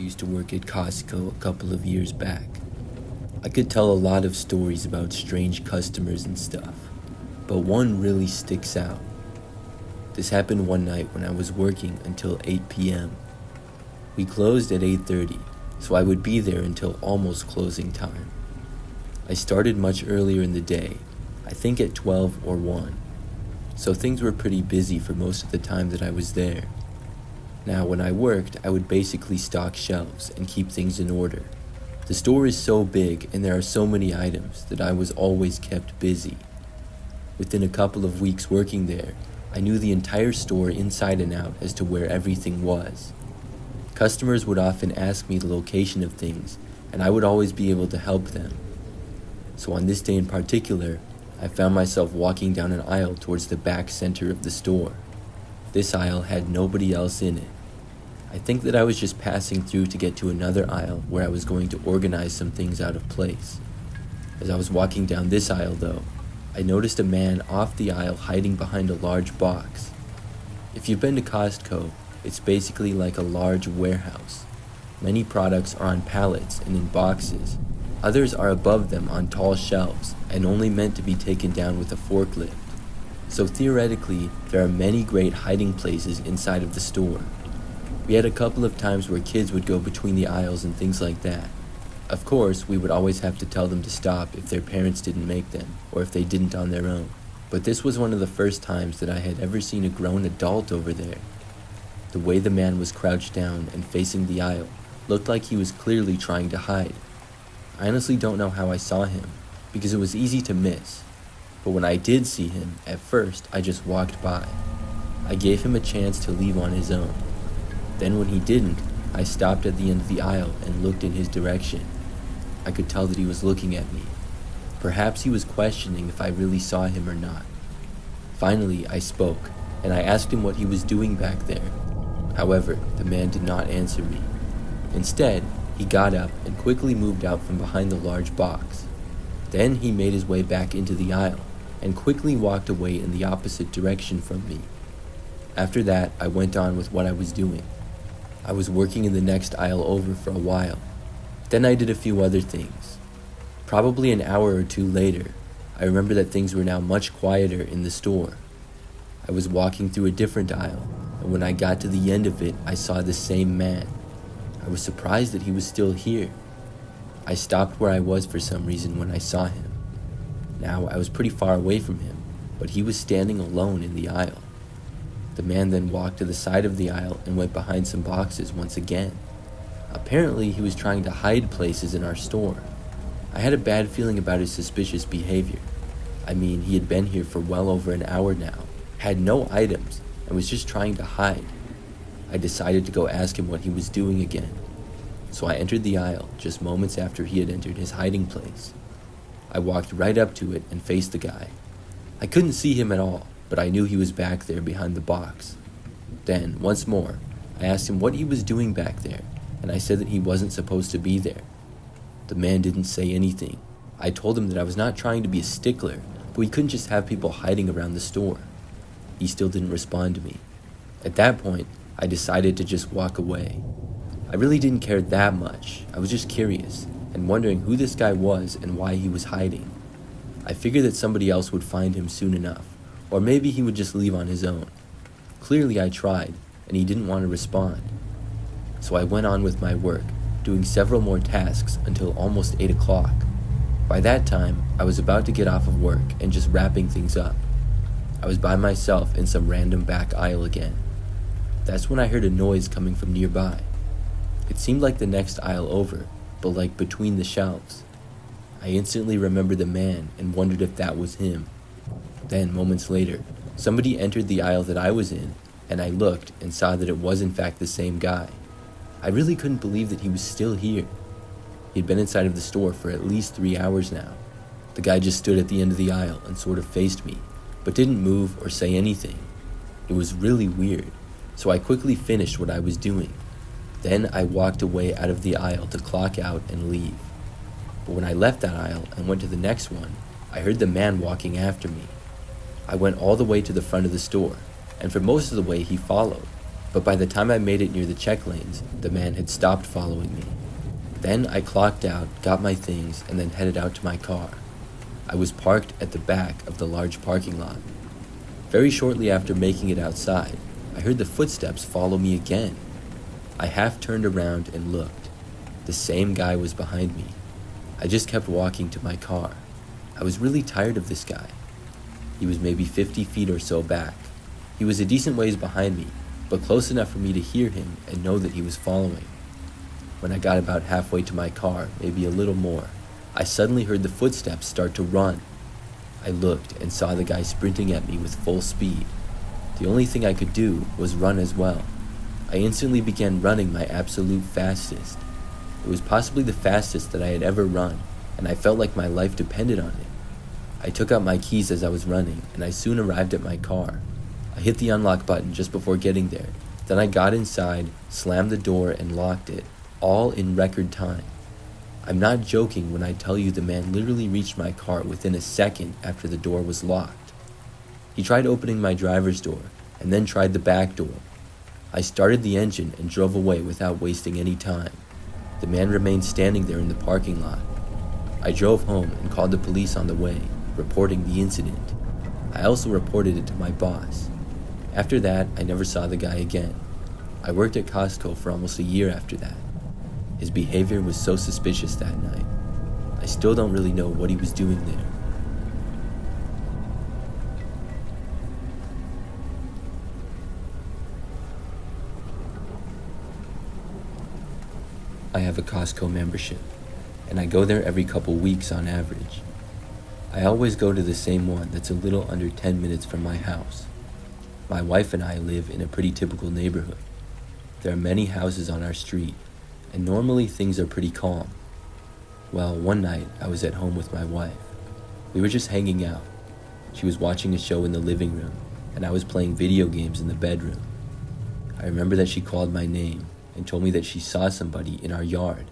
used to work at Costco a couple of years back. I could tell a lot of stories about strange customers and stuff, but one really sticks out. This happened one night when I was working until 8 p.m. We closed at 8:30, so I would be there until almost closing time. I started much earlier in the day, I think at 12 or 1, so things were pretty busy for most of the time that I was there. Now, when I worked, I would basically stock shelves and keep things in order. The store is so big and there are so many items that I was always kept busy. Within a couple of weeks working there, I knew the entire store inside and out as to where everything was. Customers would often ask me the location of things, and I would always be able to help them. So on this day in particular, I found myself walking down an aisle towards the back center of the store. This aisle had nobody else in it. I think that I was just passing through to get to another aisle where I was going to organize some things out of place. As I was walking down this aisle though, I noticed a man off the aisle hiding behind a large box. If you've been to Costco, it's basically like a large warehouse. Many products are on pallets and in boxes. Others are above them on tall shelves and only meant to be taken down with a forklift. So theoretically, there are many great hiding places inside of the store. We had a couple of times where kids would go between the aisles and things like that. Of course, we would always have to tell them to stop if their parents didn't make them, or if they didn't on their own. But this was one of the first times that I had ever seen a grown adult over there. The way the man was crouched down and facing the aisle looked like he was clearly trying to hide. I honestly don't know how I saw him, because it was easy to miss. But when I did see him, at first, I just walked by. I gave him a chance to leave on his own. Then when he didn't, I stopped at the end of the aisle and looked in his direction. I could tell that he was looking at me. Perhaps he was questioning if I really saw him or not. Finally, I spoke, and I asked him what he was doing back there. However, the man did not answer me. Instead, he got up and quickly moved out from behind the large box. Then he made his way back into the aisle and quickly walked away in the opposite direction from me. After that, I went on with what I was doing. I was working in the next aisle over for a while. Then I did a few other things. Probably an hour or two later, I remember that things were now much quieter in the store. I was walking through a different aisle, and when I got to the end of it, I saw the same man. I was surprised that he was still here. I stopped where I was for some reason when I saw him. Now, I was pretty far away from him, but he was standing alone in the aisle. The man then walked to the side of the aisle and went behind some boxes once again. Apparently, he was trying to hide places in our store. I had a bad feeling about his suspicious behavior. I mean, he had been here for well over an hour now, had no items, and was just trying to hide. I decided to go ask him what he was doing again. So I entered the aisle just moments after he had entered his hiding place. I walked right up to it and faced the guy. I couldn't see him at all, but I knew he was back there behind the box. Then, once more, I asked him what he was doing back there, and I said that he wasn't supposed to be there. The man didn't say anything. I told him that I was not trying to be a stickler, but we couldn't just have people hiding around the store. He still didn't respond to me. At that point, I decided to just walk away. I really didn't care that much. I was just curious and wondering who this guy was and why he was hiding. I figured that somebody else would find him soon enough, or maybe he would just leave on his own. Clearly I tried, and he didn't want to respond. So I went on with my work, doing several more tasks until almost 8 o'clock. By that time, I was about to get off of work and just wrapping things up. I was by myself in some random back aisle again. That's when I heard a noise coming from nearby. It seemed like the next aisle over, but like between the shelves. I instantly remembered the man and wondered if that was him. Then, moments later, somebody entered the aisle that I was in, and I looked and saw that it was in fact the same guy. I really couldn't believe that he was still here. He'd been inside of the store for at least 3 hours now. The guy just stood at the end of the aisle and sort of faced me, but didn't move or say anything. It was really weird, so I quickly finished what I was doing. Then I walked away out of the aisle to clock out and leave. But when I left that aisle and went to the next one, I heard the man walking after me. I went all the way to the front of the store, and for most of the way he followed. But by the time I made it near the check lanes, the man had stopped following me. Then I clocked out, got my things, and then headed out to my car. I was parked at the back of the large parking lot. Very shortly after making it outside, I heard the footsteps follow me again. I half turned around and looked. The same guy was behind me. I just kept walking to my car. I was really tired of this guy. He was maybe 50 feet or so back. He was a decent ways behind me, but close enough for me to hear him and know that he was following. When I got about halfway to my car, maybe a little more, I suddenly heard the footsteps start to run. I looked and saw the guy sprinting at me with full speed. The only thing I could do was run as well. I instantly began running my absolute fastest. It was possibly the fastest that I had ever run, and I felt like my life depended on it. I took out my keys as I was running, and I soon arrived at my car. I hit the unlock button just before getting there. Then I got inside, slammed the door, and locked it, all in record time. I'm not joking when I tell you the man literally reached my car within a second after the door was locked. He tried opening my driver's door, and then tried the back door. I started the engine and drove away without wasting any time. The man remained standing there in the parking lot. I drove home and called the police on the way, reporting the incident. I also reported it to my boss. After that, I never saw the guy again. I worked at Costco for almost a year after that. His behavior was so suspicious that night. I still don't really know what he was doing there. I have a Costco membership, and I go there every couple weeks on average. I always go to the same one that's a little under 10 minutes from my house. My wife and I live in a pretty typical neighborhood. There are many houses on our street, and normally things are pretty calm. Well, one night I was at home with my wife. We were just hanging out. She was watching a show in the living room, and I was playing video games in the bedroom. I remember that she called my name and told me that she saw somebody in our yard.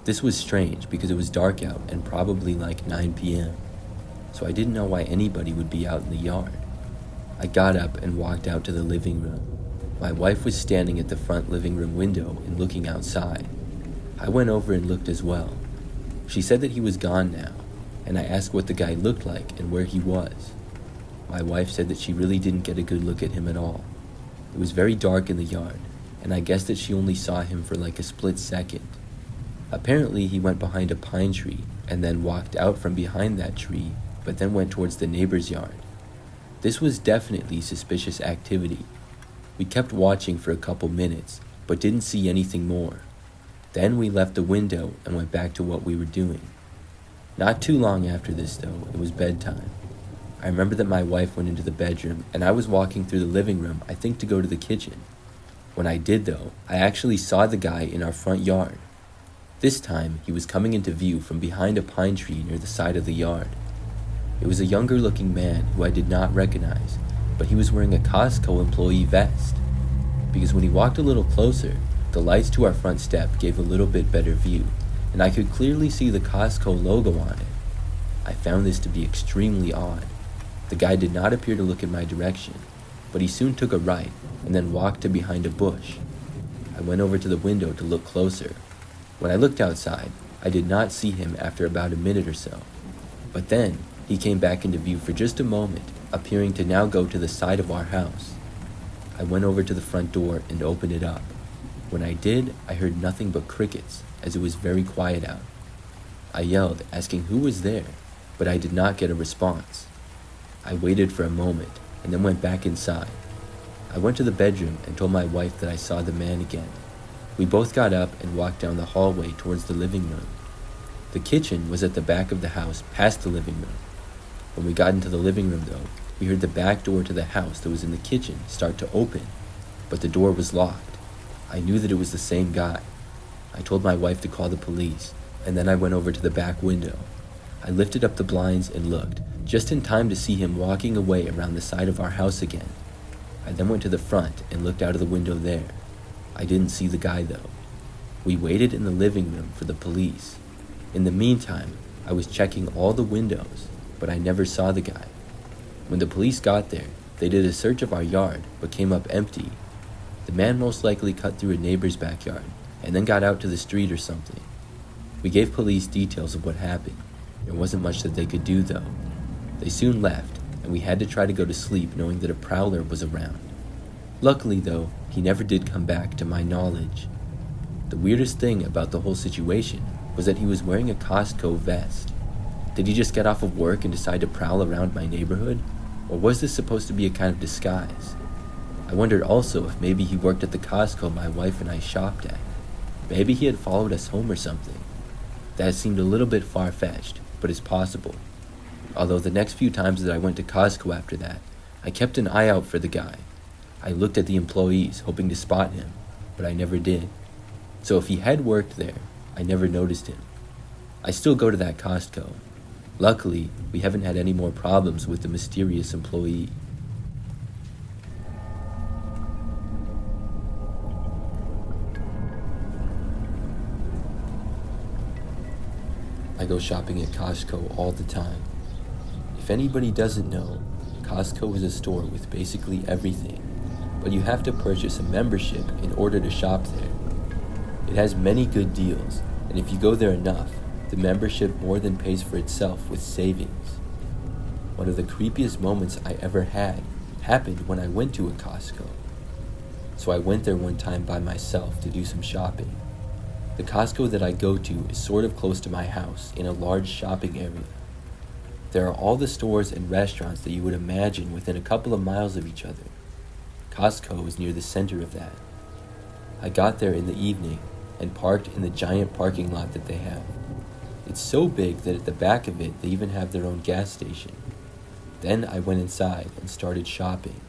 This was strange because it was dark out and probably like 9 p.m., so I didn't know why anybody would be out in the yard. I got up and walked out to the living room. My wife was standing at the front living room window and looking outside. I went over and looked as well. She said that he was gone now, and I asked what the guy looked like and where he was. My wife said that she really didn't get a good look at him at all. It was very dark in the yard, and I guess that she only saw him for like a split second. Apparently he went behind a pine tree and then walked out from behind that tree, but then went towards the neighbor's yard. This was definitely suspicious activity. We kept watching for a couple minutes, but didn't see anything more. Then we left the window and went back to what we were doing. Not too long after this though, it was bedtime. I remember that my wife went into the bedroom and I was walking through the living room, I think to go to the kitchen. When I did though, I actually saw the guy in our front yard. This time, he was coming into view from behind a pine tree near the side of the yard. It was a younger looking man who I did not recognize, but he was wearing a Costco employee vest. Because when he walked a little closer, the lights to our front step gave a little bit better view, and I could clearly see the Costco logo on it. I found this to be extremely odd. The guy did not appear to look in my direction, but he soon took a right and then walked to behind a bush. I went over to the window to look closer. When I looked outside, I did not see him after about a minute or so. But then, he came back into view for just a moment, appearing to now go to the side of our house. I went over to the front door and opened it up. When I did, I heard nothing but crickets, as it was very quiet out. I yelled, asking who was there, but I did not get a response. I waited for a moment, and then went back inside. I went to the bedroom and told my wife that I saw the man again. We both got up and walked down the hallway towards the living room. The kitchen was at the back of the house past the living room. When we got into the living room though, we heard the back door to the house that was in the kitchen start to open, but the door was locked. I knew that it was the same guy. I told my wife to call the police, and then I went over to the back window. I lifted up the blinds and looked, just in time to see him walking away around the side of our house again. I then went to the front and looked out of the window there. I didn't see the guy though. We waited in the living room for the police. In the meantime, I was checking all the windows, but I never saw the guy. When the police got there, they did a search of our yard, but came up empty. The man most likely cut through a neighbor's backyard and then got out to the street or something. We gave police details of what happened. There wasn't much that they could do though. They soon left, and we had to try to go to sleep knowing that a prowler was around. Luckily though, he never did come back to my knowledge. The weirdest thing about the whole situation was that he was wearing a Costco vest. Did he just get off of work and decide to prowl around my neighborhood? Or was this supposed to be a kind of disguise? I wondered also if maybe he worked at the Costco my wife and I shopped at. Maybe he had followed us home or something. That seemed a little bit far-fetched, but it's possible. Although the next few times that I went to Costco after that, I kept an eye out for the guy. I looked at the employees, hoping to spot him, but I never did. So if he had worked there, I never noticed him. I still go to that Costco. Luckily, we haven't had any more problems with the mysterious employee. I go shopping at Costco all the time. If anybody doesn't know, Costco is a store with basically everything, but you have to purchase a membership in order to shop there. It has many good deals, and if you go there enough, the membership more than pays for itself with savings. One of the creepiest moments I ever had happened when I went to a Costco. So I went there one time by myself to do some shopping. The Costco that I go to is sort of close to my house in a large shopping area. There are all the stores and restaurants that you would imagine within a couple of miles of each other. Costco is near the center of that. I got there in the evening and parked in the giant parking lot that they have. It's so big that at the back of it they even have their own gas station. Then I went inside and started shopping.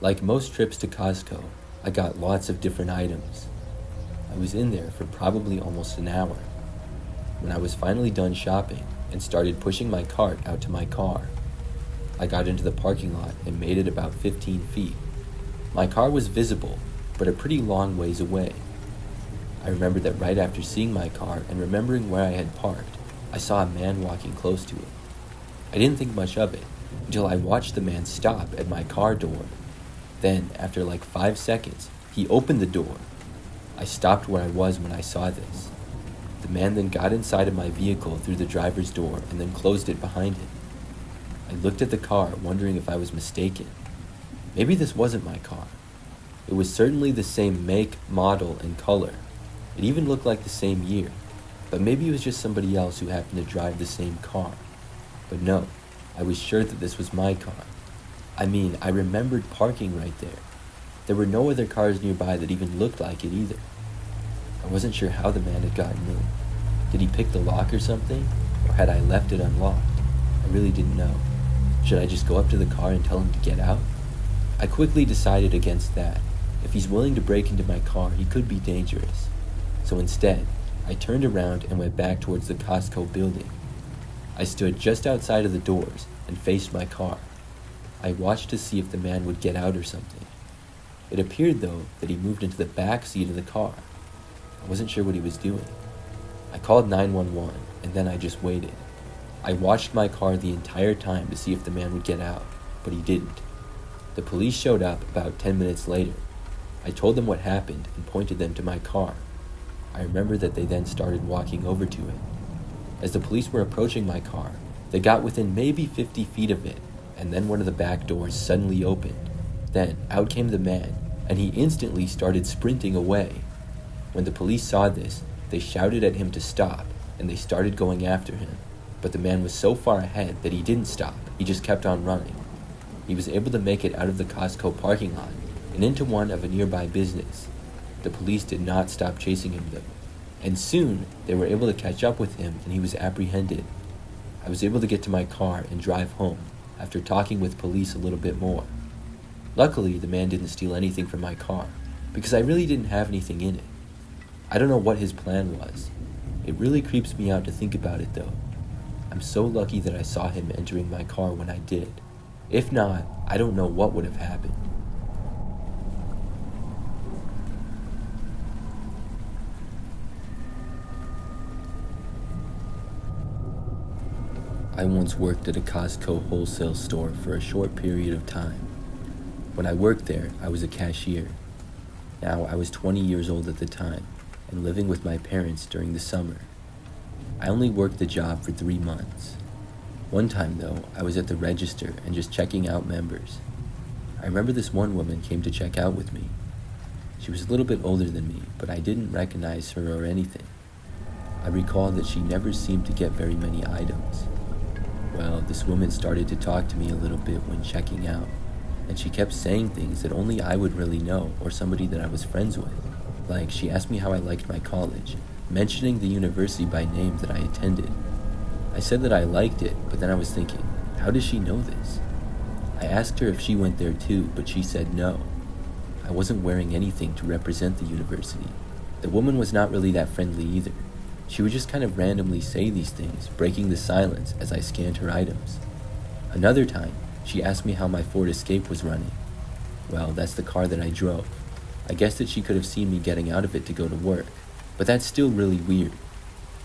Like most trips to Costco, I got lots of different items. I was in there for probably almost an hour. When I was finally done shopping and started pushing my cart out to my car, I got into the parking lot and made it about 15 feet. My car was visible, but a pretty long ways away. I remember that right after seeing my car and remembering where I had parked, I saw a man walking close to it. I didn't think much of it until I watched the man stop at my car door. Then, after like 5 seconds, he opened the door. I stopped where I was when I saw this. The man then got inside of my vehicle through the driver's door and then closed it behind him. I looked at the car, wondering if I was mistaken. Maybe this wasn't my car. It was certainly the same make, model, and color. It even looked like the same year, but maybe it was just somebody else who happened to drive the same car. But no, I was sure that this was my car. I mean, I remembered parking right there. There were no other cars nearby that even looked like it either. I wasn't sure how the man had gotten in. Did he pick the lock or something? Or had I left it unlocked? I really didn't know. Should I just go up to the car and tell him to get out? I quickly decided against that. If he's willing to break into my car, he could be dangerous. So instead, I turned around and went back towards the Costco building. I stood just outside of the doors and faced my car. I watched to see if the man would get out or something. It appeared, though, that he moved into the back seat of the car. I wasn't sure what he was doing. I called 911, and then I just waited. I watched my car the entire time to see if the man would get out, but he didn't. The police showed up about 10 minutes later. I told them what happened and pointed them to my car. I remember that they then started walking over to it. As the police were approaching my car, they got within maybe 50 feet of it, and then one of the back doors suddenly opened. Then out came the man, and he instantly started sprinting away. When the police saw this, they shouted at him to stop, and they started going after him. But the man was so far ahead that he didn't stop, he just kept on running. He was able to make it out of the Costco parking lot and into one of a nearby business. The police did not stop chasing him though, and soon they were able to catch up with him and he was apprehended. I was able to get to my car and drive home after talking with police a little bit more. Luckily, the man didn't steal anything from my car because I really didn't have anything in it. I don't know what his plan was. It really creeps me out to think about it though. I'm so lucky that I saw him entering my car when I did. If not, I don't know what would have happened. I once worked at a Costco wholesale store for a short period of time. When I worked there, I was a cashier. Now, I was 20 years old at the time and living with my parents during the summer. I only worked the job for 3 months. One time, though, I was at the register and just checking out members. I remember this one woman came to check out with me. She was a little bit older than me, but I didn't recognize her or anything. I recall that she never seemed to get very many items. Well, this woman started to talk to me a little bit when checking out, and she kept saying things that only I would really know or somebody that I was friends with. Like, she asked me how I liked my college, mentioning the university by name that I attended. I said that I liked it, but then I was thinking, how does she know this? I asked her if she went there too, but she said no. I wasn't wearing anything to represent the university. The woman was not really that friendly either. She would just kind of randomly say these things, breaking the silence as I scanned her items. Another time, she asked me how my Ford Escape was running. Well, that's the car that I drove. I guess that she could have seen me getting out of it to go to work, but that's still really weird.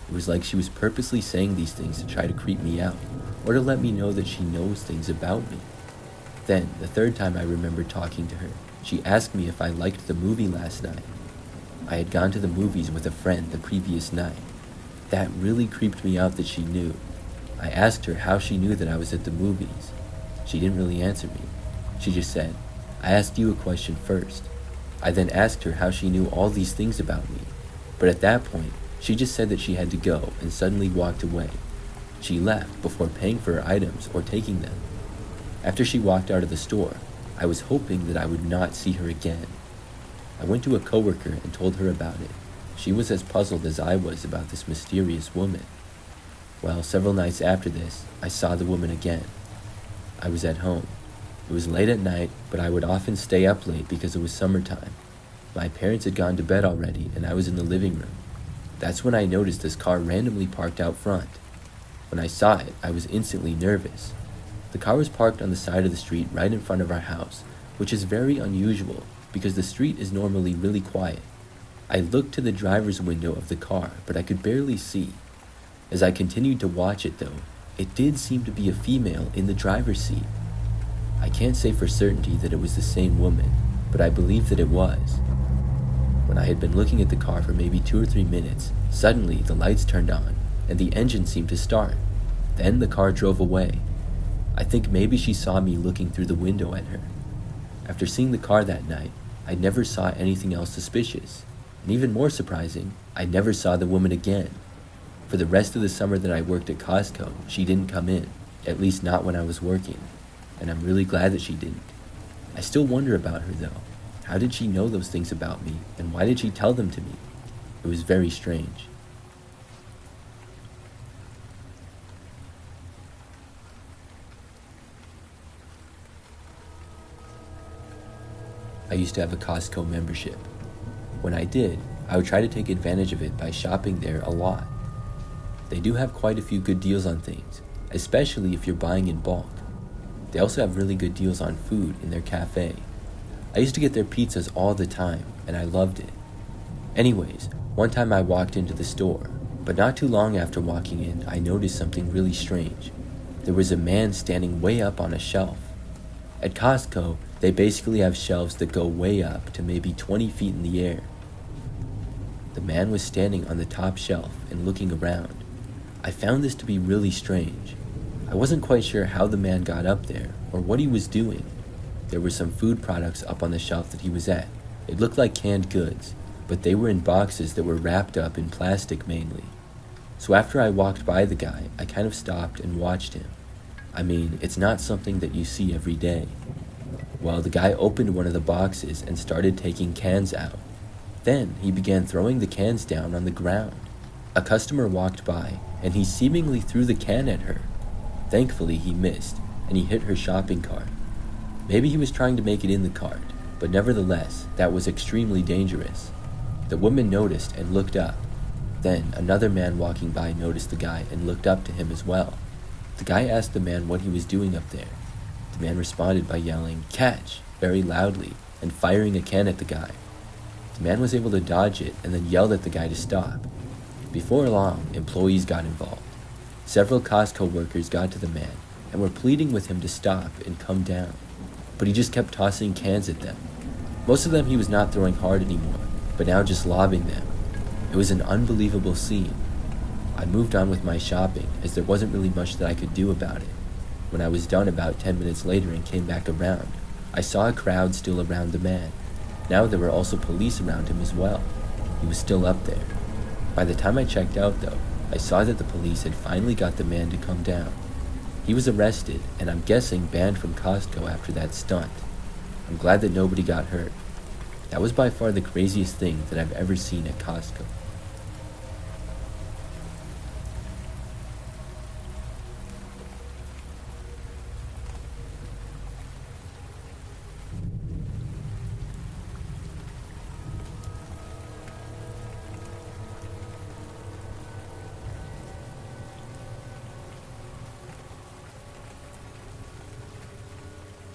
It was like she was purposely saying these things to try to creep me out, or to let me know that she knows things about me. Then, the third time I remember talking to her, she asked me if I liked the movie last night. I had gone to the movies with a friend the previous night. That really creeped me out that she knew. I asked her how she knew that I was at the movies. She didn't really answer me. She just said, "I asked you a question first." I then asked her how she knew all these things about me. But at that point, she just said that she had to go and suddenly walked away. She left before paying for her items or taking them. After she walked out of the store, I was hoping that I would not see her again. I went to a coworker and told her about it. She was as puzzled as I was about this mysterious woman. Well, several nights after this, I saw the woman again. I was at home. It was late at night, but I would often stay up late because it was summertime. My parents had gone to bed already, and I was in the living room. That's when I noticed this car randomly parked out front. When I saw it, I was instantly nervous. The car was parked on the side of the street right in front of our house, which is very unusual because the street is normally really quiet. I looked to the driver's window of the car, but I could barely see. As I continued to watch it though, it did seem to be a female in the driver's seat. I can't say for certainty that it was the same woman, but I believe that it was. When I had been looking at the car for maybe 2 or 3 minutes, suddenly the lights turned on and the engine seemed to start. Then the car drove away. I think maybe she saw me looking through the window at her. After seeing the car that night, I never saw anything else suspicious. And even more surprising, I never saw the woman again. For the rest of the summer that I worked at Costco, she didn't come in, at least not when I was working. And I'm really glad that she didn't. I still wonder about her though. How did she know those things about me, and why did she tell them to me? It was very strange. I used to have a Costco membership. When I did, I would try to take advantage of it by shopping there a lot. They do have quite a few good deals on things, especially if you're buying in bulk. They also have really good deals on food in their cafe. I used to get their pizzas all the time, and I loved it. Anyways, one time I walked into the store, but not too long after walking in, I noticed something really strange. There was a man standing way up on a shelf. At Costco, they basically have shelves that go way up to maybe 20 feet in the air. The man was standing on the top shelf and looking around. I found this to be really strange. I wasn't quite sure how the man got up there or what he was doing. There were some food products up on the shelf that he was at. It looked like canned goods, but they were in boxes that were wrapped up in plastic mainly. So after I walked by the guy, I kind of stopped and watched him. I mean, it's not something that you see every day. Well, the guy opened one of the boxes and started taking cans out. Then he began throwing the cans down on the ground. A customer walked by, and he seemingly threw the can at her. Thankfully, he missed, and he hit her shopping cart. Maybe he was trying to make it in the cart, but nevertheless, that was extremely dangerous. The woman noticed and looked up. Then another man walking by noticed the guy and looked up to him as well. The guy asked the man what he was doing up there. The man responded by yelling, "Catch!" very loudly and firing a can at the guy. The man was able to dodge it and then yelled at the guy to stop. Before long, employees got involved. Several Costco workers got to the man and were pleading with him to stop and come down, but he just kept tossing cans at them. Most of them he was not throwing hard anymore, but now just lobbing them. It was an unbelievable scene. I moved on with my shopping, as there wasn't really much that I could do about it. When I was done about 10 minutes later and came back around, I saw a crowd still around the man. Now there were also police around him as well. He was still up there. By the time I checked out though, I saw that the police had finally got the man to come down. He was arrested, and I'm guessing banned from Costco after that stunt. I'm glad that nobody got hurt. That was by far the craziest thing that I've ever seen at Costco.